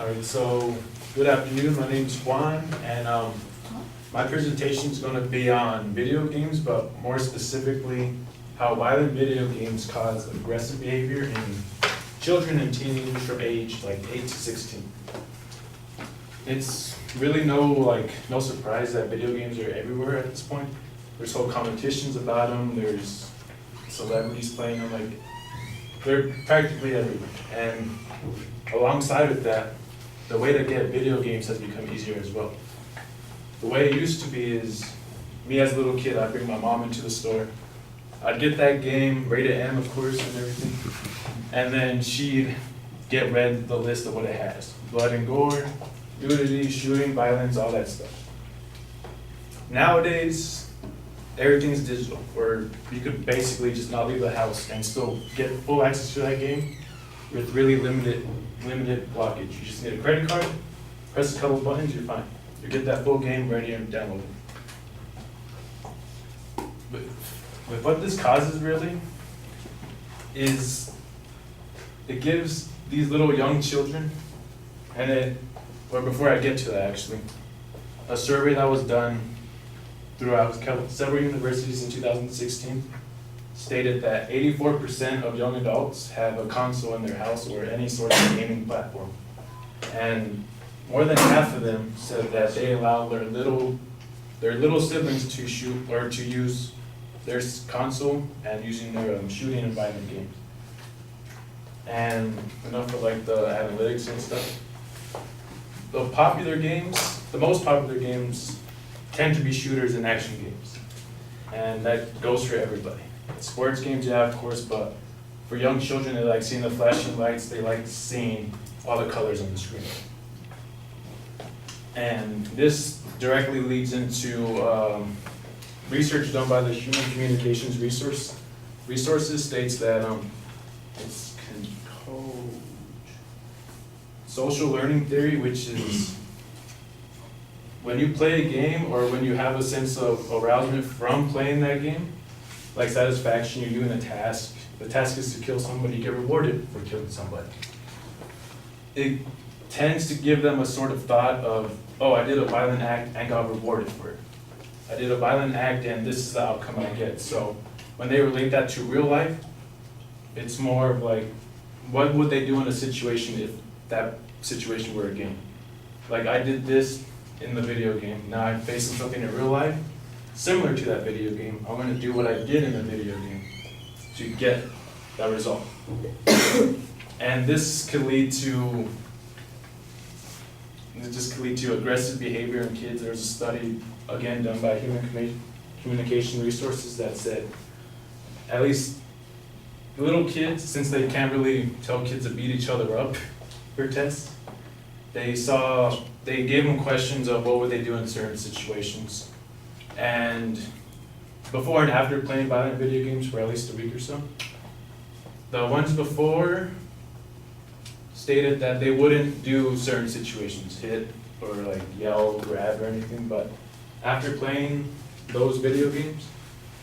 All right, so good afternoon. My name's Juan, and my presentation is going to be on video games, but more specifically, how violent video games cause aggressive behavior in children and teenagers from age like 8 to 16. It's really no surprise that video games are everywhere at this point. There's whole competitions about them. There's celebrities playing them. Like they're practically everywhere. And alongside with that, the way to get video games has become easier as well. The way it used to be is, me as a little kid, I'd bring my mom into the store. I'd get that game, rated M of course and everything, and then she'd read the list of what it has. Blood and gore, nudity, shooting, violence, all that stuff. Nowadays, everything's digital, where you could basically just not leave the house and still get full access to that game with really limited blockage. You just need a credit card, press a couple buttons, you're fine. You get that full game ready and downloaded. But with what this causes really is it gives these little young children, before I get to that actually, a survey that was done throughout several universities in 2016 stated that 84% of young adults have a console in their house or any sort of gaming platform. And more than half of them said that they allow their little siblings to shoot or to use their console and using their shooting and violent games. And enough of like the analytics and stuff. The most popular games tend to be shooters and action games. And that goes for everybody. Sports games, yeah, of course, but for young children, they like seeing the flashing lights, they like seeing all the colors on the screen. And this directly leads into research done by the Human Communications Resources states that it's called social learning theory, which is when you play a game or when you have a sense of arousement from playing that game, like satisfaction, you're doing a task. The task is to kill somebody, you get rewarded for killing somebody. It tends to give them a sort of thought of, oh, I did a violent act and got rewarded for it. I did a violent act and this is the outcome I get. So when they relate that to real life, it's more of like, what would they do in a situation if that situation were a game? Like I did this in the video game, now I'm facing something in real life, similar to that video game. I'm going to do what I did in the video game to get that result. And this could lead to aggressive behavior in kids. There's a study, again, done by Human Communication Resources that said at least little kids, since they can't really tell kids to beat each other up for tests, they gave them questions of what would they do in certain situations. And before and after playing violent video games for at least a week or so, the ones before stated that they wouldn't do certain situations, hit or like yell, grab or anything, but after playing those video games,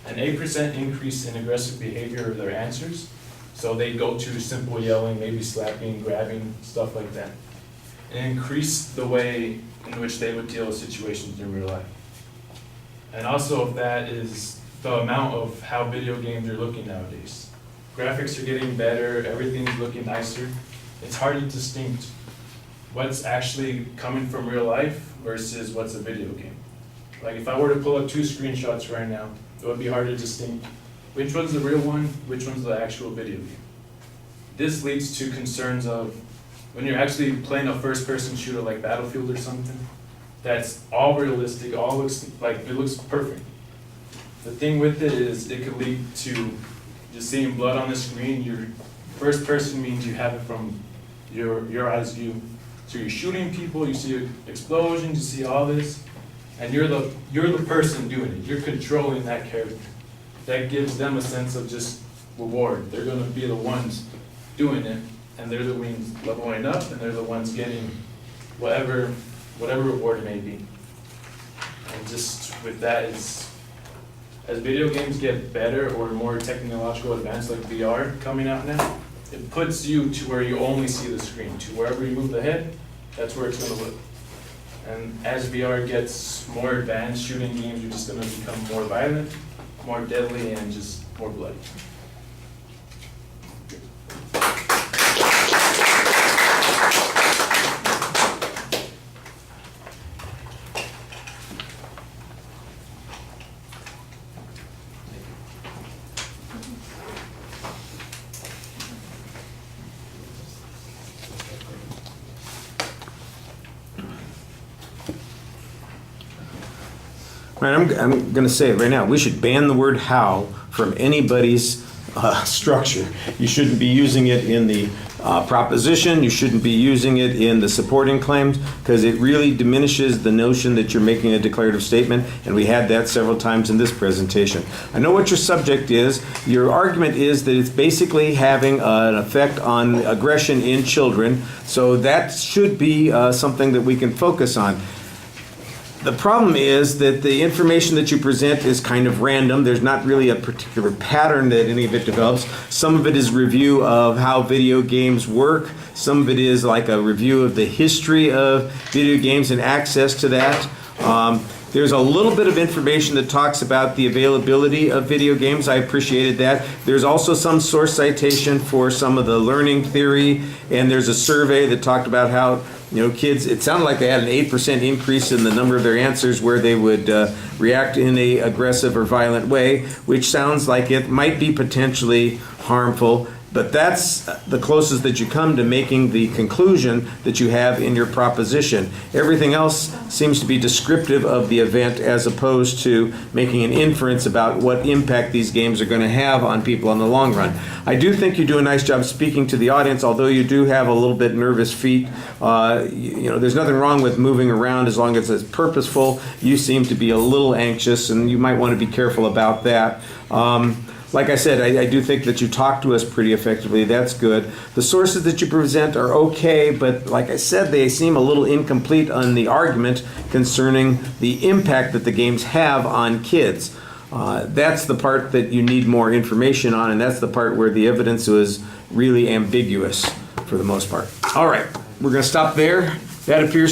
an 8% increase in aggressive behavior of their answers. So they go to simple yelling, maybe slapping, grabbing, stuff like that. And increase the way in which they would deal with situations in real life. And also of that is the amount of how video games are looking nowadays. Graphics are getting better, everything's looking nicer. It's hard to distinct what's actually coming from real life versus what's a video game. Like if I were to pull up 2 screenshots right now, it would be hard to distinct which one's the real one, which one's the actual video game. This leads to concerns of when you're actually playing a first-person shooter like Battlefield or something, that's all realistic, all looks like it looks perfect. The thing with it is it could lead to just seeing blood on the screen. Your first person means you have it from your eyes view. So you're shooting people, you see explosions, you see all this, and you're the person doing it. You're controlling that character. That gives them a sense of just reward. They're going to be the ones doing it, and they're the ones leveling up, and they're the ones getting whatever reward it may be. And just with that, as video games get better or more technological advanced, like VR coming out now, it puts you to where you only see the screen. To wherever you move the head, That's where it's gonna live. And as VR gets more advanced, shooting games are just gonna become more violent, more deadly, and just more bloody. Right, I'm going to say it right now. We should ban the word "how" from anybody's structure. You shouldn't be using it in the proposition. You shouldn't be using it in the supporting claims, because it really diminishes the notion that you're making a declarative statement, and we had that several times in this presentation. I know what your subject is. Your argument is that it's basically having an effect on aggression in children, so that should be something that we can focus on. The problem is that the information that you present is kind of random. There's not really a particular pattern that any of it develops. Some of it is review of how video games work. Some of it is like a review of the history of video games and access to that. There's a little bit of information that talks about the availability of video games. I appreciated that. There's also some source citation for some of the learning theory, and there's a survey that talked about how kids, it sounded like they had an 8% increase in the number of their answers where they would react in a aggressive or violent way, which sounds like it might be potentially harmful. But that's the closest that you come to making the conclusion that you have in your proposition. Everything else seems to be descriptive of the event as opposed to making an inference about what impact these games are going to have on people in the long run. I do think you do a nice job speaking to the audience, although you do have a little bit nervous feet. There's nothing wrong with moving around as long as it's purposeful. You seem to be a little anxious, and you might want to be careful about that. Like I said, I do think that you talk to us pretty effectively. That's good. The sources that you present are okay, but like I said, they seem a little incomplete on the argument concerning the impact that the games have on kids. That's the part that you need more information on, and that's the part where the evidence was really ambiguous for the most part. All right, we're going to stop there. That appears